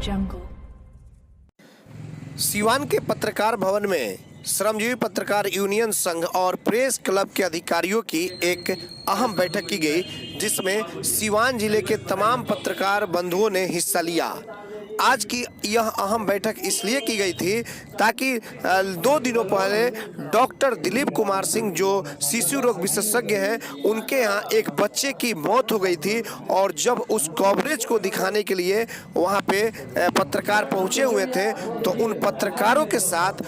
jungle। Siwan के पत्रकार भवन में श्रमजीवी पत्रकार यूनियन संघ और प्रेस क्लब के अधिकारियों की एक अहम बैठक की गई, जिसमें सिवान जिले के तमाम पत्रकार बंधुओं ने हिस्सा लिया। आज की यह अहम बैठक इसलिए की गई थी ताकि 2 दिनों पहले डॉक्टर दिलीप कुमार सिंह, जो शिशु रोग विशेषज्ञ हैं, उनके यहाँ एक बच्चे की मौत हो गई थी और जब उस कवरेज को दिखाने के लिए वहाँ पे पत्रकार पहुँचे हुए थे तो उन पत्रकारों के साथ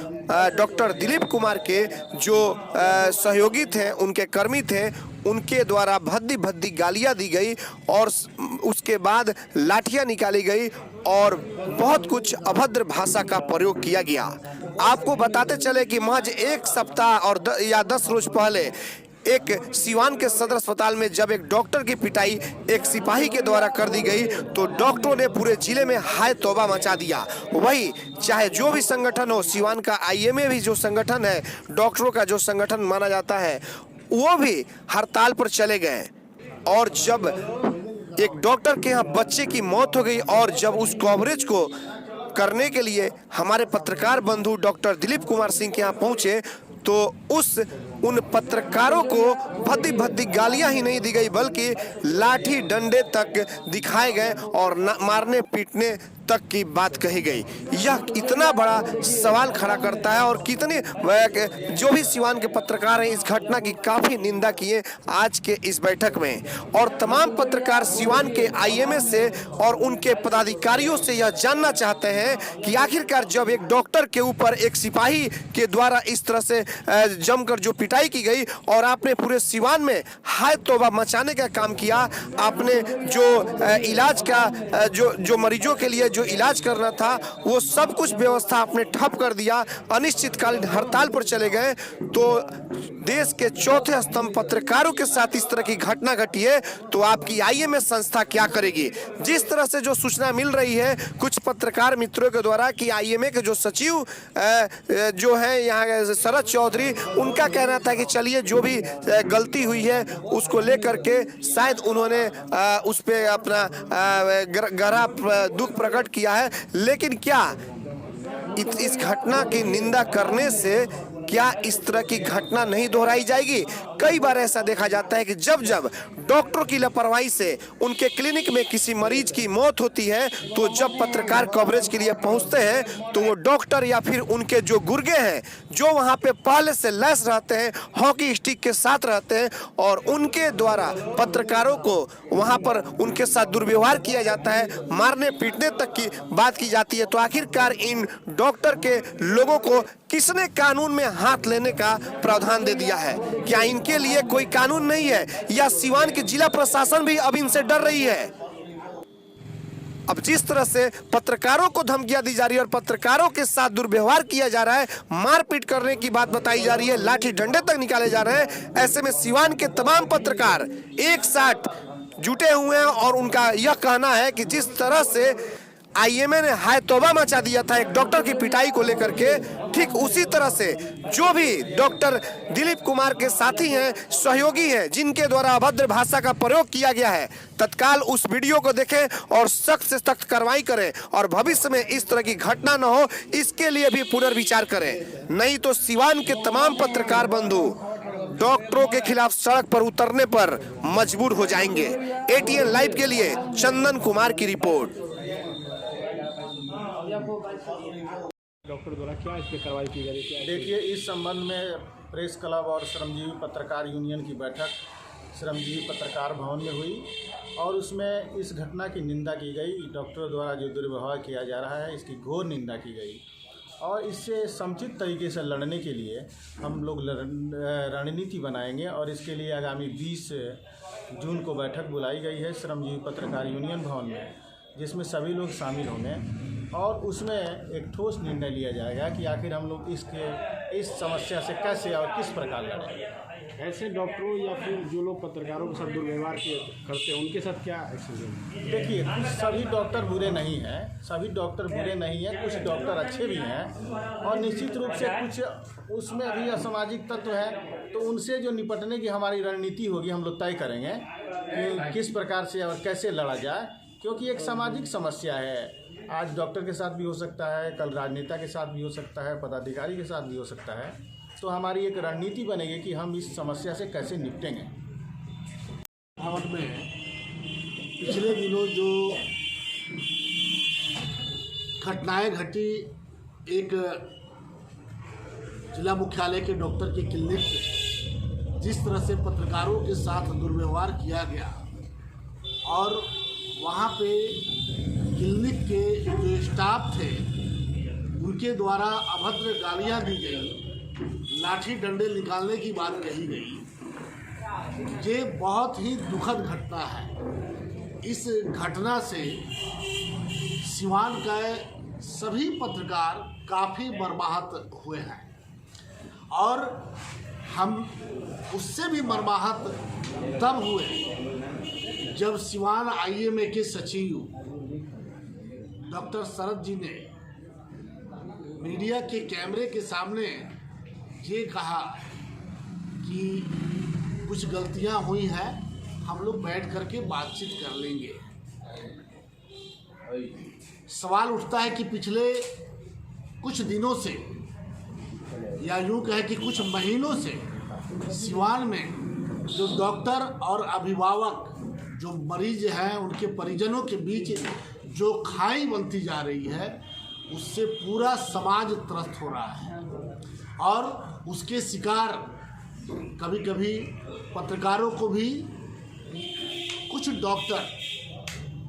डॉक्टर दिलीप कुमार के जो सहयोगी थे, उनके कर्मी थे, उनके द्वारा भद्दी भद्दी गालियां दी गई और उसके बाद लाठियां निकाली गई और बहुत कुछ अभद्र भाषा का प्रयोग किया गया। आपको बताते चले कि महज 1 सप्ताह और 10 रोज पहले एक सिवान के सदर अस्पताल में जब एक डॉक्टर की पिटाई एक सिपाही के द्वारा कर दी गई तो डॉक्टरों ने पूरे जिले में हाय तौबा मचा दिया। वही चाहे जो भी संगठन हो, सिवान का आईएमए भी जो संगठन है, डॉक्टरों का जो संगठन माना जाता है, वो भी हड़ताल पर चले गए। और जब एक डॉक्टर के यहाँ बच्चे की मौत हो गई और जब उस कवरेज को करने के लिए हमारे पत्रकार बंधु डॉक्टर दिलीप कुमार सिंह के यहाँ पहुंचे तो उन पत्रकारों को भद्दी भद्दी गालियां ही नहीं दी गई बल्कि लाठी डंडे तक दिखाए गए और मारने पीटने तक की बात कही गई। यह इतना बड़ा सवाल खड़ा करता है और कितने जो भी सिवान के पत्रकार हैं इस घटना की काफी निंदा किए आज के इस बैठक में। और तमाम पत्रकार सिवान के आईएमए से और उनके पदाधिकारियों से यह जानना चाहते हैं कि आखिरकार जब एक डॉक्टर के ऊपर एक सिपाही के द्वारा इस तरह से जमकर जो पिटाई की गई और आपने पूरे सिवान में हाय तौबा मचाने का काम किया, आपने जो इलाज का जो मरीजों के लिए जो इलाज करना था वो सब कुछ व्यवस्था आपने ठप कर दिया, अनिश्चितकालीन हड़ताल पर चले गए, तो देश के चौथे स्तंभ पत्रकारों के साथ इस तरह की घटना घटी है तो आपकी आईएमए संस्था क्या करेगी। जिस तरह से जो सूचना मिल रही है कुछ पत्रकार मित्रों के द्वारा कि आईएमए के जो सचिव जो है यहाँ शरद चौधरी, उनका कहना था कि चलिए जो भी गलती हुई है उसको लेकर के शायद उन्होंने उस पर अपना गहरा दुख प्रकट किया है। लेकिन क्या इस घटना की निंदा करने से क्या इस तरह की घटना नहीं दोहराई जाएगी? कई बार ऐसा देखा जाता है कि जब जब डॉक्टरों की लापरवाही से उनके क्लिनिक में किसी मरीज की मौत होती है तो जब पत्रकार कवरेज के लिए पहुंचते हैं तो वो डॉक्टर या फिर उनके जो गुर्गे हैं जो वहां पे पहले से लैस रहते हैं, हॉकी स्टिक के साथ रहते हैं और उनके द्वारा पत्रकारों को वहां पर उनके साथ दुर्व्यवहार किया जाता है, मारने पीटने तक की बात की जाती है। तो आखिरकार इन डॉक्टर के लोगों को किसने कानून में हाथ लेने का प्रावधान दे दिया है? क्या इनके लिए कोई कानून नहीं है या सिवान की जिला प्रशासन भी अब इनसे डर रही है? अब जिस तरह से पत्रकारों को धमकियां दी जा रही है और पत्रकारों के साथ दुर्व्यवहार किया जा रहा है, मारपीट करने की बात बताई जा रही है, लाठी डंडे तक निकाले जा रहे हैं, ऐसे में सिवान के तमाम पत्रकार एक साथ जुटे हुए हैं और उनका यह कहना है कि जिस तरह से आईएमए ने हाय तौबा मचा दिया था एक डॉक्टर की पिटाई को लेकर के, ठीक उसी तरह से जो भी डॉक्टर दिलीप कुमार के साथी हैं, सहयोगी हैं, जिनके द्वारा अभद्र भाषा का प्रयोग किया गया है, तत्काल उस वीडियो को देखें और सख्त से सख्त कार्रवाई करें और भविष्य में इस तरह की घटना न हो इसके लिए भी पुनर्विचार करें। नहीं तो सिवान के तमाम पत्रकार बंधु डॉक्टरों के खिलाफ सड़क पर उतरने पर मजबूर हो जाएंगे। एटीएन लाइव के लिए चंदन कुमार की रिपोर्ट। डॉक्टर द्वारा क्या इस पर कार्रवाई की गई? देखिए, इस संबंध में प्रेस क्लब और श्रमजीवी पत्रकार यूनियन की बैठक श्रमजीवी पत्रकार भवन में हुई और उसमें इस घटना की निंदा की गई। डॉक्टरों द्वारा जो दुर्व्यवहार किया जा रहा है इसकी घोर निंदा की गई और इससे समुचित तरीके से लड़ने के लिए हम लोग रणनीति बनाएंगे और इसके लिए आगामी 20 जून को बैठक बुलाई गई है श्रमजीवी पत्रकार यूनियन भवन में, जिसमें सभी लोग शामिल होंगे और उसमें एक ठोस निर्णय लिया जाएगा कि आखिर हम लोग इस समस्या से कैसे और किस प्रकार लड़ें। ऐसे डॉक्टरों या फिर जो लोग पत्रकारों के साथ दुर्व्यवहार करते हैं उनके साथ क्या एक्शन लेंगे? देखिए, सभी डॉक्टर बुरे नहीं हैं, सभी डॉक्टर बुरे नहीं हैं, कुछ डॉक्टर अच्छे भी हैं और निश्चित रूप से कुछ उसमें भी असामाजिक तत्व हैं, तो उनसे जो निपटने की हमारी रणनीति होगी हम लोग तय करेंगे कि किस प्रकार से और कैसे लड़ा जाए, क्योंकि एक सामाजिक समस्या है आज डॉक्टर के साथ भी हो सकता है, कल राजनेता के साथ भी हो सकता है, पदाधिकारी के साथ भी हो सकता है। तो हमारी एक रणनीति बनेगी कि हम इस समस्या से कैसे निपटेंगे। भवन में पिछले दिनों जो घटनाएं घटी, एक जिला मुख्यालय के डॉक्टर के क्लिनिक पे जिस तरह से पत्रकारों के साथ दुर्व्यवहार किया गया और वहाँ पे क्लिनिक के जो स्टाफ थे उनके द्वारा अभद्र गालियाँ दी गई, लाठी डंडे निकालने की बात कही गई, ये बहुत ही दुखद घटना है। इस घटना से सिवान का सभी पत्रकार काफ़ी मर्माहत हुए हैं और हम उससे भी मर्माहत तब हुए जब सिवान IMA के सचिव डॉक्टर शरद जी ने मीडिया के कैमरे के सामने ये कहा कि कुछ गलतियां हुई हैं, हम लोग बैठ करके बातचीत कर लेंगे। सवाल उठता है कि पिछले कुछ दिनों से या यूँ कहें कि कुछ महीनों से सिवान में जो डॉक्टर और अभिभावक जो मरीज हैं उनके परिजनों के बीच जो खाई बनती जा रही है उससे पूरा समाज त्रस्त हो रहा है और उसके शिकार कभी कभी पत्रकारों को भी कुछ डॉक्टर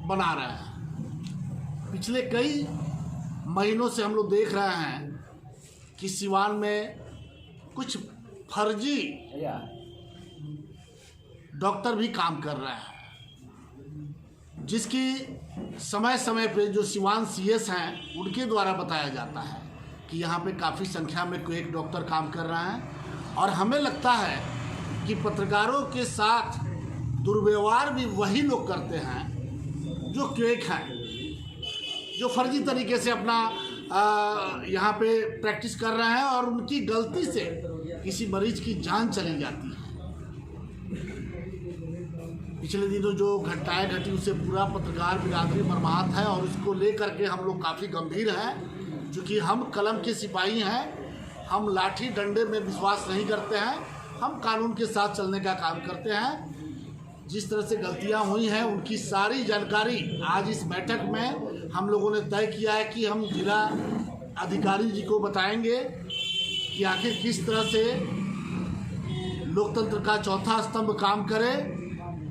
बना रहे हैं। पिछले कई महीनों से हम लोग देख रहे हैं कि सिवान में कुछ फर्जी डॉक्टर भी काम कर रहे हैं, जिसकी समय समय पे जो सिवान CS हैं उनके द्वारा बताया जाता है कि यहाँ पे काफ़ी संख्या में एक डॉक्टर काम कर रहे हैं और हमें लगता है कि पत्रकारों के साथ दुर्व्यवहार भी वही लोग करते हैं जो क्वेक हैं, जो फर्जी तरीके से अपना यहाँ पे प्रैक्टिस कर रहे हैं और उनकी गलती से किसी मरीज की जान चली जाती है। पिछले दिनों जो घटनाएं घटी उससे पूरा पत्रकार बिरादरी मर्माहत है और उसको लेकर के हम लोग काफ़ी गंभीर हैं, क्योंकि हम कलम के सिपाही हैं, हम लाठी डंडे में विश्वास नहीं करते हैं, हम कानून के साथ चलने का काम करते हैं। जिस तरह से गलतियां हुई हैं उनकी सारी जानकारी आज इस बैठक में हम लोगों ने तय किया है कि हम जिला अधिकारी जी को बताएंगे कि आखिर किस तरह से लोकतंत्र का चौथा स्तंभ काम करे,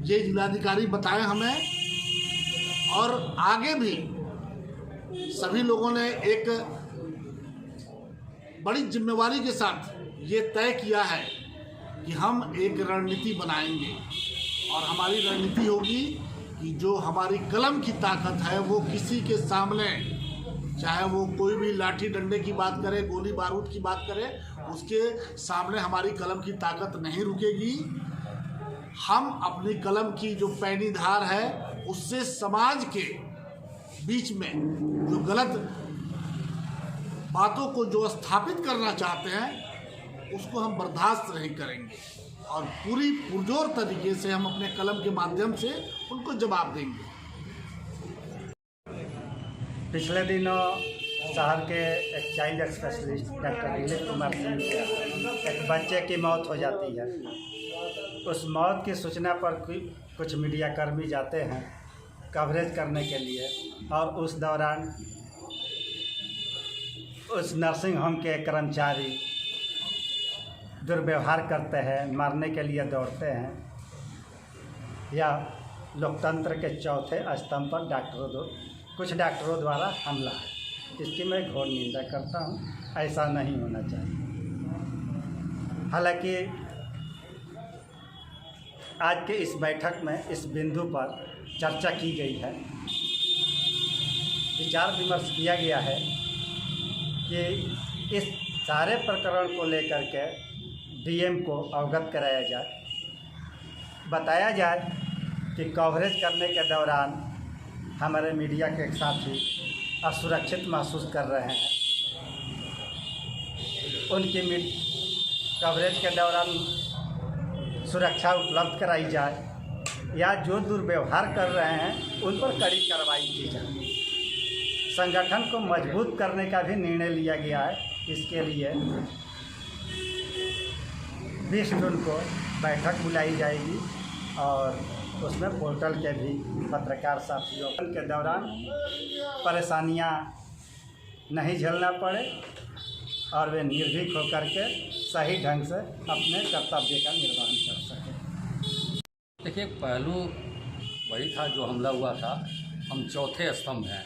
ये जिलाधिकारी बताएं हमें। और आगे भी सभी लोगों ने एक बड़ी जिम्मेवारी के साथ ये तय किया है कि हम एक रणनीति बनाएंगे और हमारी रणनीति होगी कि जो हमारी कलम की ताकत है वो किसी के सामने, चाहे वो कोई भी लाठी डंडे की बात करे, गोली बारूद की बात करे, उसके सामने हमारी कलम की ताकत नहीं रुकेगी। हम अपनी कलम की जो पैनी धार है उससे समाज के बीच में जो गलत बातों को जो स्थापित करना चाहते हैं उसको हम बर्दाश्त नहीं करेंगे और पूरी पुरजोर तरीके से हम अपने कलम के माध्यम से उनको जवाब देंगे। पिछले दिनों शहर के एक child specialist doctor Dilip Kumar Singh के एक बच्चे की मौत हो जाती है। उस मौत की सूचना पर कुछ मीडियाकर्मी जाते हैं कवरेज करने के लिए और उस दौरान उस नर्सिंग होम के कर्मचारी दुर्व्यवहार करते हैं, मारने के लिए दौड़ते हैं। यह लोकतंत्र के चौथे स्तंभ पर कुछ डॉक्टरों द्वारा हमला है। इसकी मैं घोर निंदा करता हूँ, ऐसा नहीं होना चाहिए। हालांकि आज के इस बैठक में इस बिंदु पर चर्चा की गई है, विचार विमर्श किया गया है कि इस सारे प्रकरण को लेकर के DM को अवगत कराया जाए, बताया जाए कि कवरेज करने के दौरान हमारे मीडिया के साथी असुरक्षित महसूस कर रहे हैं। उनकी कवरेज के दौरान सुरक्षा उपलब्ध कराई जाए या जो दुर्व्यवहार कर रहे हैं उन पर कड़ी कार्रवाई की जाए। संगठन को मजबूत करने का भी निर्णय लिया गया है। इसके लिए 20 जून को बैठक बुलाई जाएगी और उसमें पोर्टल के भी पत्रकार साथियों के दौरान परेशानियां नहीं झेलना पड़े और वे निर्भीक होकर के सही ढंग से अपने कर्तव्य का निर्वहन कर सकें। देखिए, पहलू वही था जो हमला हुआ था। हम चौथे स्तंभ हैं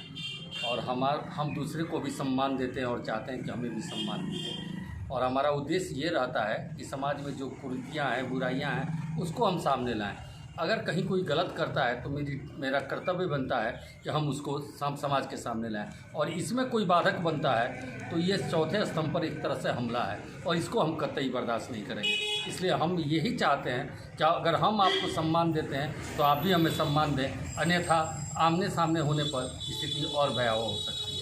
और हम दूसरे को भी सम्मान देते हैं और चाहते हैं कि हमें भी सम्मान मिले। और हमारा उद्देश्य ये रहता है कि समाज में जो कुरीतियाँ हैं, बुराइयाँ हैं, उसको हम सामने लाएं। अगर कहीं कोई गलत करता है तो मेरा कर्तव्य बनता है कि हम उसको समाज के सामने लाएं। और इसमें कोई बाधक बनता है तो ये चौथे स्तंभ पर एक तरह से हमला है और इसको हम कतई बर्दाश्त नहीं करेंगे। इसलिए हम यही चाहते हैं कि अगर हम आपको सम्मान देते हैं तो आप भी हमें सम्मान दें, अन्यथा आमने सामने होने पर स्थिति और भयावह हो सकती है।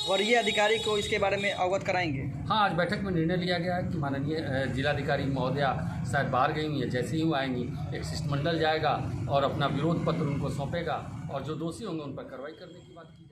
वरीय अधिकारी को इसके बारे में अवगत कराएंगे? हाँ, आज बैठक में निर्णय लिया गया है कि माननीय जिलाधिकारी महोदया शायद बाहर गई हुई है, जैसे ही वो आएंगी एक शिष्टमंडल जाएगा और अपना विरोध पत्र उनको सौंपेगा और जो दोषी होंगे उन पर कार्रवाई करने की बात की।